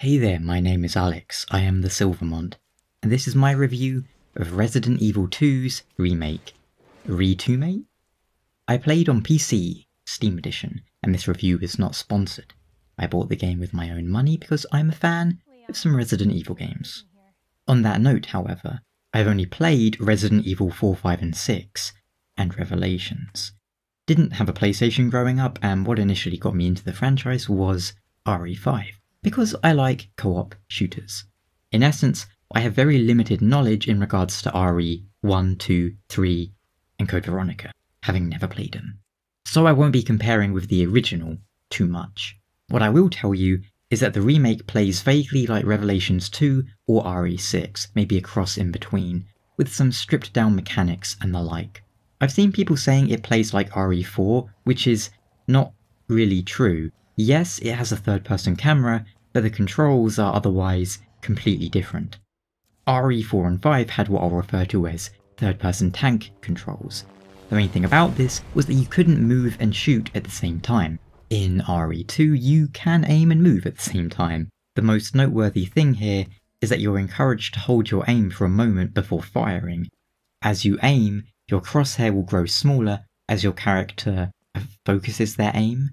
Hey there, my name is Alex, I am the Silver Mont, and this is my review of Resident Evil 2's Remake. Retomate? I played on PC, Steam Edition, and this review is not sponsored. I bought the game with my own money because I'm a fan of some Resident Evil games. On that note, however, I've only played Resident Evil 4, 5 and 6, and Revelations. Didn't have a PlayStation growing up, and what initially got me into the franchise was RE5. Because I like co-op shooters. In essence, I have very limited knowledge in regards to RE 1, 2, 3, and Code Veronica, having never played them. So I won't be comparing with the original too much. What I will tell you is that the remake plays vaguely like Revelations 2 or RE6, maybe a cross in between, with some stripped down mechanics and the like. I've seen people saying it plays like RE4, which is not really true. Yes, it has a third-person camera, but the controls are otherwise completely different. RE4 and 5 had what I'll refer to as third-person tank controls. The main thing about this was that you couldn't move and shoot at the same time. In RE2, you can aim and move at the same time. The most noteworthy thing here is that you're encouraged to hold your aim for a moment before firing. As you aim, your crosshair will grow smaller as your character focuses their aim.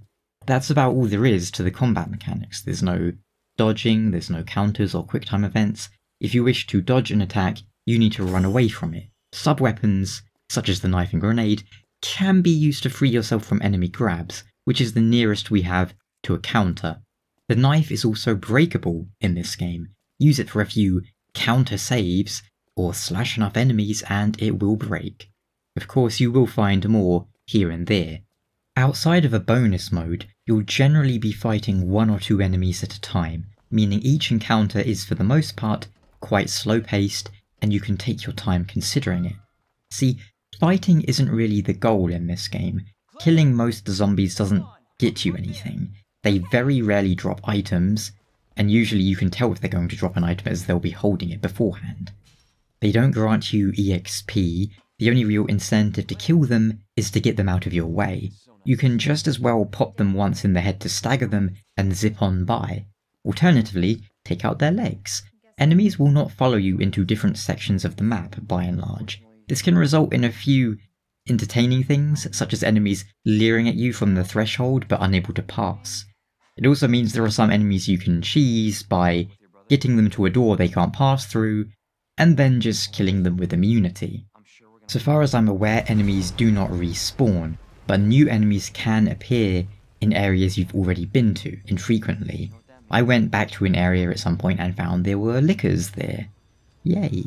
That's about all there is to the combat mechanics. There's no dodging, there's no counters or quick-time events. If you wish to dodge an attack, you need to run away from it. Sub-weapons, such as the knife and grenade, can be used to free yourself from enemy grabs, which is the nearest we have to a counter. The knife is also breakable in this game. Use it for a few counter saves, or slash enough enemies and it will break. Of course, you will find more here and there. Outside of a bonus mode, you'll generally be fighting one or two enemies at a time, meaning each encounter is for the most part quite slow-paced and you can take your time considering it. See, fighting isn't really the goal in this game. Killing most zombies doesn't get you anything. They very rarely drop items, and usually you can tell if they're going to drop an item as they'll be holding it beforehand. They don't grant you EXP, the only real incentive to kill them is to get them out of your way. You can just as well pop them once in the head to stagger them and zip on by. Alternatively, take out their legs. Enemies will not follow you into different sections of the map, by and large. This can result in a few entertaining things, such as enemies leering at you from the threshold but unable to pass. It also means there are some enemies you can cheese by getting them to a door they can't pass through, and then just killing them with immunity. So far as I'm aware, enemies do not respawn, but new enemies can appear in areas you've already been to, infrequently. I went back to an area at some point and found there were lickers there. Yay.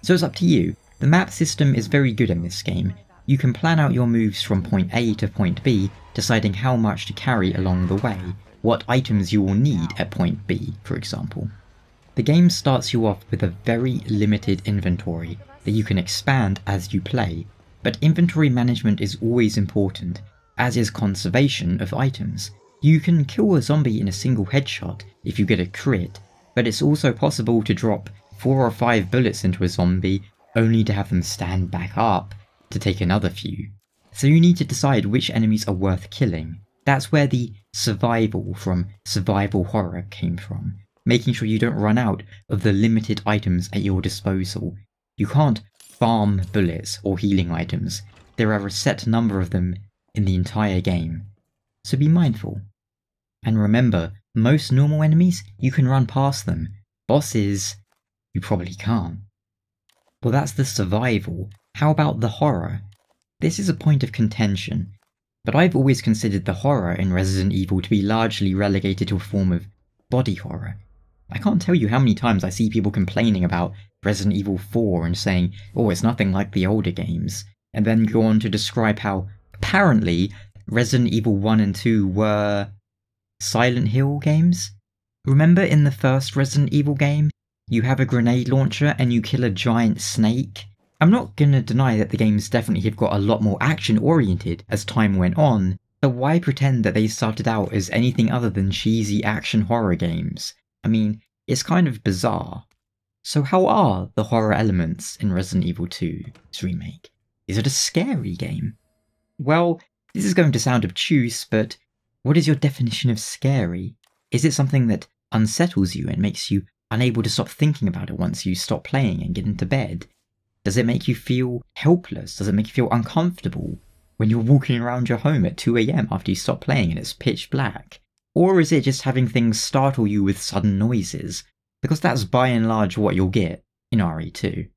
So it's up to you. The map system is very good in this game. You can plan out your moves from point A to point B, deciding how much to carry along the way, what items you will need at point B, for example. The game starts you off with a very limited inventory that you can expand as you play, but inventory management is always important, as is conservation of items. You can kill a zombie in a single headshot if you get a crit, but it's also possible to drop 4 or 5 bullets into a zombie only to have them stand back up to take another few. So you need to decide which enemies are worth killing. That's where the survival from survival horror came from, making sure you don't run out of the limited items at your disposal. You can't farm bullets or healing items. There are a set number of them in the entire game. So be mindful. And remember, most normal enemies, you can run past them. Bosses, you probably can't. Well, that's the survival. How about the horror? This is a point of contention, but I've always considered the horror in Resident Evil to be largely relegated to a form of body horror. I can't tell you how many times I see people complaining about Resident Evil 4 and saying, oh, it's nothing like the older games, and then go on to describe how, apparently, Resident Evil 1 and 2 were Silent Hill games? Remember in the first Resident Evil game, you have a grenade launcher and you kill a giant snake? I'm not gonna deny that the games definitely have got a lot more action-oriented as time went on, but why pretend that they started out as anything other than cheesy action horror games? I mean, it's kind of bizarre. So how are the horror elements in Resident Evil 2's remake? Is it a scary game? Well, this is going to sound obtuse, but what is your definition of scary? Is it something that unsettles you and makes you unable to stop thinking about it once you stop playing and get into bed? Does it make you feel helpless? Does it make you feel uncomfortable when you're walking around your home at 2 AM after you stop playing and it's pitch black? Or is it just having things startle you with sudden noises? Because that's by and large what you'll get in RE2.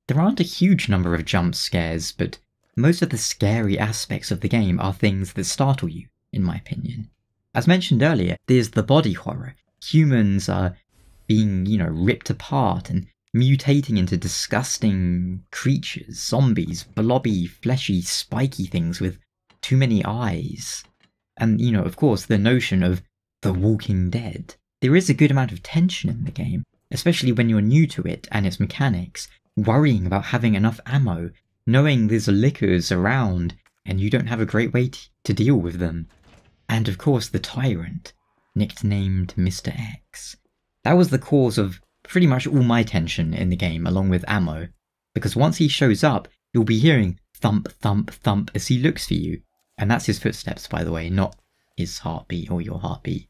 There aren't a huge number of jump scares, but most of the scary aspects of the game are things that startle you, in my opinion. As mentioned earlier, there's the body horror. Humans are being, ripped apart and mutating into disgusting creatures, zombies, blobby, fleshy, spiky things with too many eyes. And, of course, the notion of The Walking Dead. There is a good amount of tension in the game, especially when you're new to it and its mechanics, worrying about having enough ammo, knowing there's lickers around and you don't have a great way to deal with them. And of course the Tyrant, nicknamed Mr. X. That was the cause of pretty much all my tension in the game, along with ammo, because once he shows up, you'll be hearing thump, thump, thump as he looks for you. And that's his footsteps, by the way, not his heartbeat or your heartbeat.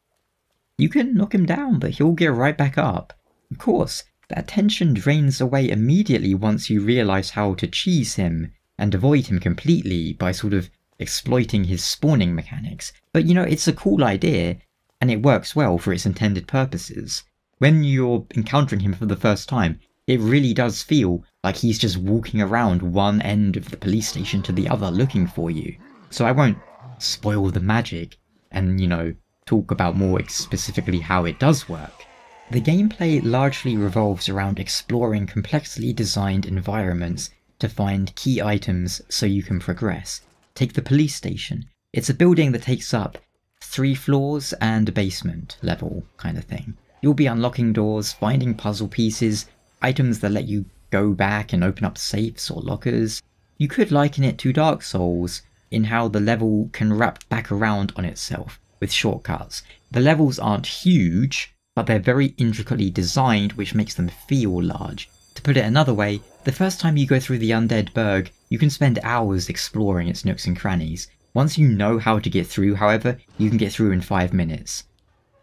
You can knock him down, but he'll get right back up. Of course, that tension drains away immediately once you realise how to cheese him and avoid him completely by sort of exploiting his spawning mechanics. But it's a cool idea, and it works well for its intended purposes. When you're encountering him for the first time, it really does feel like he's just walking around one end of the police station to the other looking for you. So I won't spoil the magic and, talk about more specifically how it does work. The gameplay largely revolves around exploring complexly designed environments to find key items so you can progress. Take the police station. It's a building that takes up 3 floors and a basement level kind of thing. You'll be unlocking doors, finding puzzle pieces, items that let you go back and open up safes or lockers. You could liken it to Dark Souls in how the level can wrap back around on itself with shortcuts. The levels aren't huge, but they're very intricately designed, which makes them feel large. To put it another way, the first time you go through the Undead Burg, you can spend hours exploring its nooks and crannies. Once you know how to get through, however, you can get through in 5 minutes.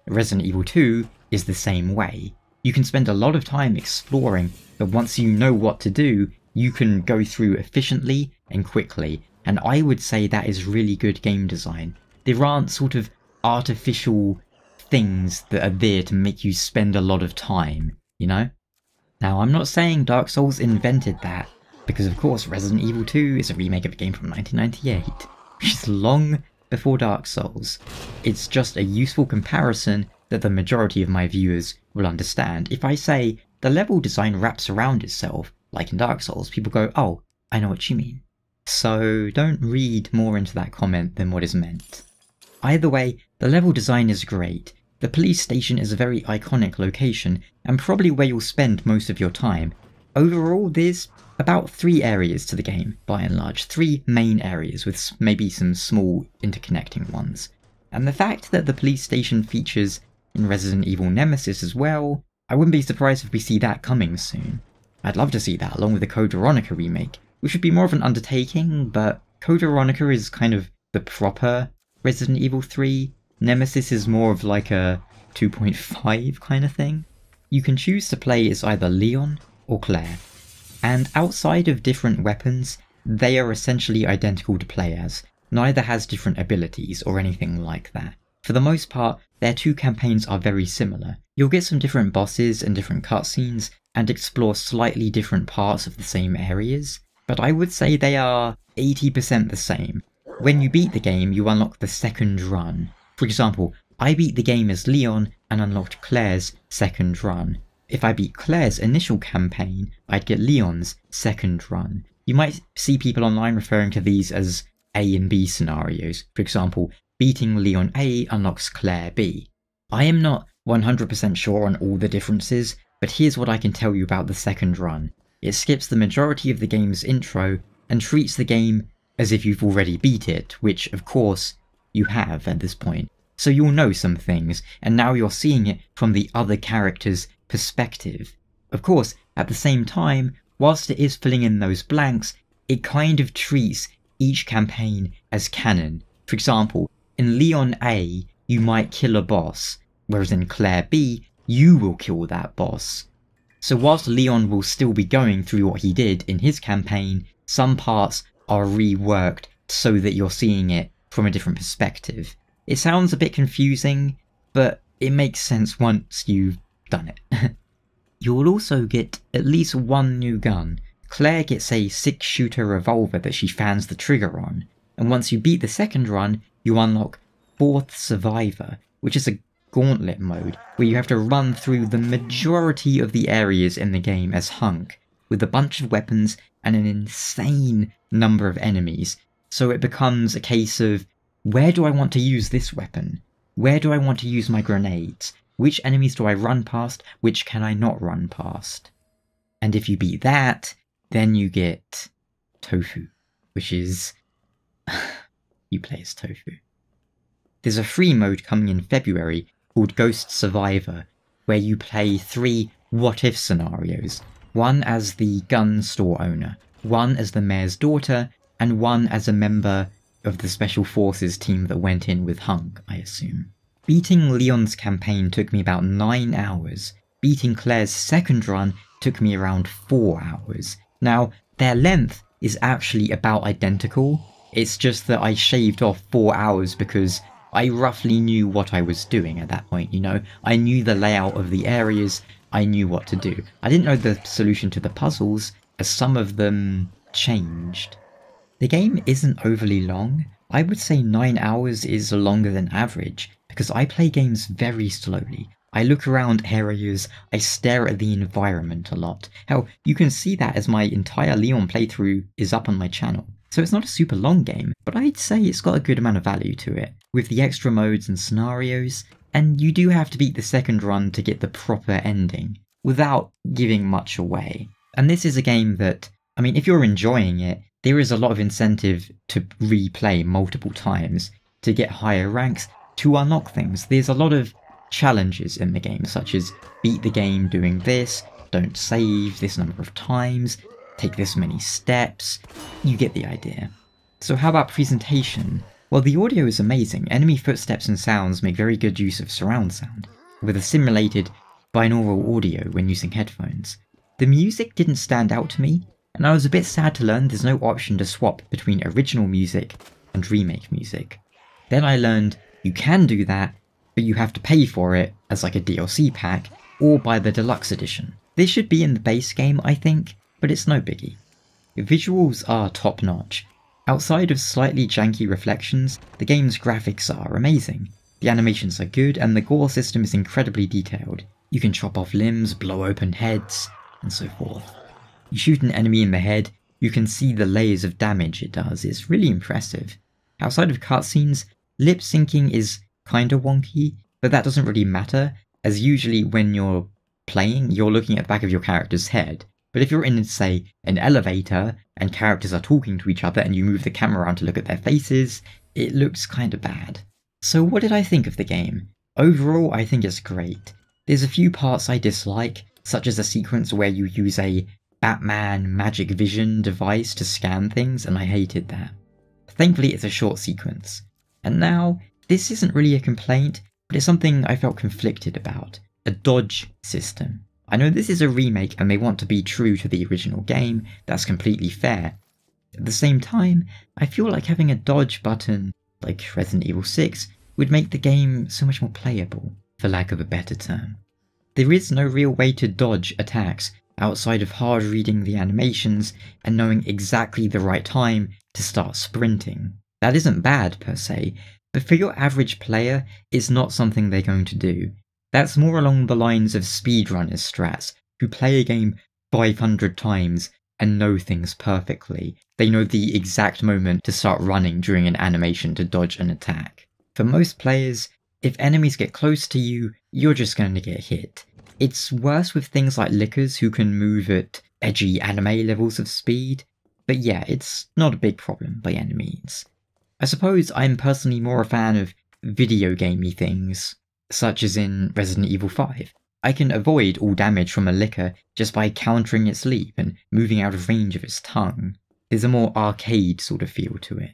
Resident Evil 2 is the same way. You can spend a lot of time exploring, but once you know what to do, you can go through efficiently and quickly, and I would say that is really good game design. There aren't sort of artificial things that are there to make you spend a lot of time, Now, I'm not saying Dark Souls invented that, because of course Resident Evil 2 is a remake of a game from 1998, which is long before Dark Souls. It's just a useful comparison that the majority of my viewers will understand. If I say the level design wraps around itself, like in Dark Souls, people go, oh, I know what you mean. So don't read more into that comment than what is meant. Either way, the level design is great. The police station is a very iconic location, and probably where you'll spend most of your time. Overall, there's about 3 areas to the game, by and large. 3 main areas, with maybe some small interconnecting ones. And the fact that the police station features in Resident Evil Nemesis as well, I wouldn't be surprised if we see that coming soon. I'd love to see that, along with the Code Veronica remake, which would be more of an undertaking, but Code Veronica is kind of the proper Resident Evil 3. Nemesis is more of like a 2.5 kind of thing. You can choose to play as either Leon or Claire, and outside of different weapons, they are essentially identical to play as. Neither has different abilities or anything like that. For the most part, their 2 campaigns are very similar. You'll get some different bosses and different cutscenes, and explore slightly different parts of the same areas, but I would say they are 80% the same. When you beat the game, you unlock the second run. For example, I beat the game as Leon and unlocked Claire's second run. If I beat Claire's initial campaign, I'd get Leon's second run. You might see people online referring to these as A and B scenarios. For example, beating Leon A unlocks Claire B. I am not 100% sure on all the differences, but here's what I can tell you about the second run. It skips the majority of the game's intro and treats the game as if you've already beat it, which of course you have at this point. So you'll know some things, and now you're seeing it from the other character's perspective. Of course, at the same time, whilst it is filling in those blanks, it kind of treats each campaign as canon. For example, in Leon A, you might kill a boss, whereas in Claire B, you will kill that boss. So whilst Leon will still be going through what he did in his campaign, some parts are reworked so that you're seeing it from a different perspective. It sounds a bit confusing, but it makes sense once you've done it. You'll also get at least one new gun. Claire gets a 6-shooter revolver that she fans the trigger on, and once you beat the second run, you unlock 4th Survivor, which is a gauntlet mode where you have to run through the majority of the areas in the game as Hunk, with a bunch of weapons and an insane number of enemies. So it becomes a case of, where do I want to use this weapon? Where do I want to use my grenades? Which enemies do I run past? Which can I not run past? And if you beat that, then you get Tofu, which is... you play as Tofu. There's a free mode coming in February called Ghost Survivor, where you play 3 what-if scenarios. One as the gun store owner, one as the mayor's daughter, and one as a member of the Special Forces team that went in with Hunk, I assume. Beating Leon's campaign took me about 9 hours. Beating Claire's second run took me around 4 hours. Now, their length is actually about identical. It's just that I shaved off 4 hours because I roughly knew what I was doing at that point, you know? I knew the layout of the areas, I knew what to do. I didn't know the solution to the puzzles, as some of them changed. The game isn't overly long. I would say 9 hours is longer than average, because I play games very slowly. I look around areas, I stare at the environment a lot. Hell, you can see that as my entire Leon playthrough is up on my channel. So it's not a super long game, but I'd say it's got a good amount of value to it, with the extra modes and scenarios, and you do have to beat the second run to get the proper ending, without giving much away. And this is a game that, I mean, if you're enjoying it, there is a lot of incentive to replay multiple times, to get higher ranks, to unlock things. There's a lot of challenges in the game, such as beat the game doing this, don't save this number of times, take this many steps. You get the idea. So how about presentation? Well, the audio is amazing. Enemy footsteps and sounds make very good use of surround sound, with a simulated binaural audio when using headphones. The music didn't stand out to me, and I was a bit sad to learn there's no option to swap between original music and remake music. Then I learned you can do that, but you have to pay for it as like a DLC pack, or buy the deluxe edition. This should be in the base game, I think, but it's no biggie. Visuals are top notch. Outside of slightly janky reflections, the game's graphics are amazing. The animations are good, and the gore system is incredibly detailed. You can chop off limbs, blow open heads, and so forth. You shoot an enemy in the head, you can see the layers of damage it does. It's really impressive. Outside of cutscenes, lip syncing is kinda wonky, but that doesn't really matter, as usually when you're playing, you're looking at the back of your character's head. But if you're in, say, an elevator, and characters are talking to each other and you move the camera around to look at their faces, it looks kinda bad. So what did I think of the game? Overall, I think it's great. There's a few parts I dislike, such as a sequence where you use a Batman magic vision device to scan things, and I hated that. Thankfully, it's a short sequence. And now, this isn't really a complaint, but it's something I felt conflicted about. A dodge system. I know this is a remake and they want to be true to the original game, that's completely fair. At the same time, I feel like having a dodge button, like Resident Evil 6, would make the game so much more playable, for lack of a better term. There is no real way to dodge attacks, outside of hard reading the animations and knowing exactly the right time to start sprinting. That isn't bad per se, but for your average player, it's not something they're going to do. That's more along the lines of speedrunners strats, who play a game 500 times and know things perfectly. They know the exact moment to start running during an animation to dodge an attack. For most players, if enemies get close to you, you're just going to get hit. It's worse with things like Lickers who can move at edgy anime levels of speed, but yeah, it's not a big problem by any means. I suppose I'm personally more a fan of video gamey things, such as in Resident Evil 5. I can avoid all damage from a Licker just by countering its leap and moving out of range of its tongue. There's a more arcade sort of feel to it.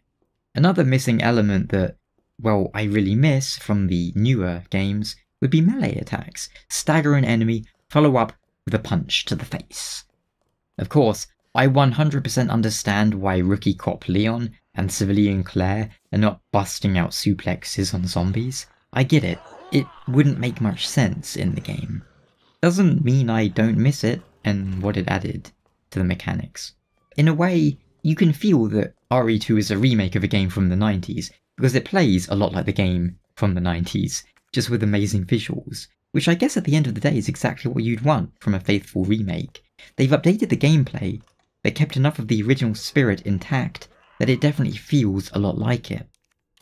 Another missing element that, well, I really miss from the newer games would be melee attacks. Stagger an enemy, follow up with a punch to the face. Of course, I 100% understand why rookie cop Leon and civilian Claire are not busting out suplexes on zombies. I get it. It wouldn't make much sense in the game. Doesn't mean I don't miss it and what it added to the mechanics. In a way, you can feel that RE2 is a remake of a game from the 90s, because it plays a lot like the game from the 90s, just with amazing visuals, which I guess at the end of the day is exactly what you'd want from a faithful remake. They've updated the gameplay, but kept enough of the original spirit intact that it definitely feels a lot like it.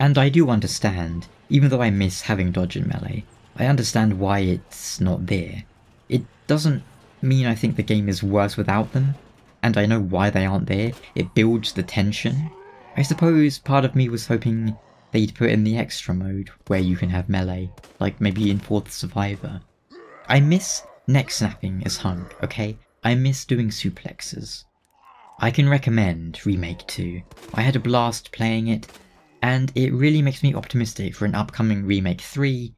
And I do understand, even though I miss having dodge and melee, I understand why it's not there. It doesn't mean I think the game is worse without them, and I know why they aren't there. It builds the tension. I suppose part of me was hoping they'd put in the extra mode where you can have melee, like maybe in 4th Survivor. I miss neck snapping as Hunk, okay? I miss doing suplexes. I can recommend Remake 2. I had a blast playing it, and it really makes me optimistic for an upcoming Remake 3,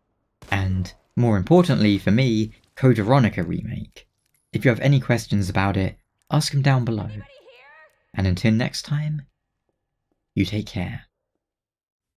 and, more importantly for me, Code Veronica Remake. If you have any questions about it, ask them down below. And until next time, you take care.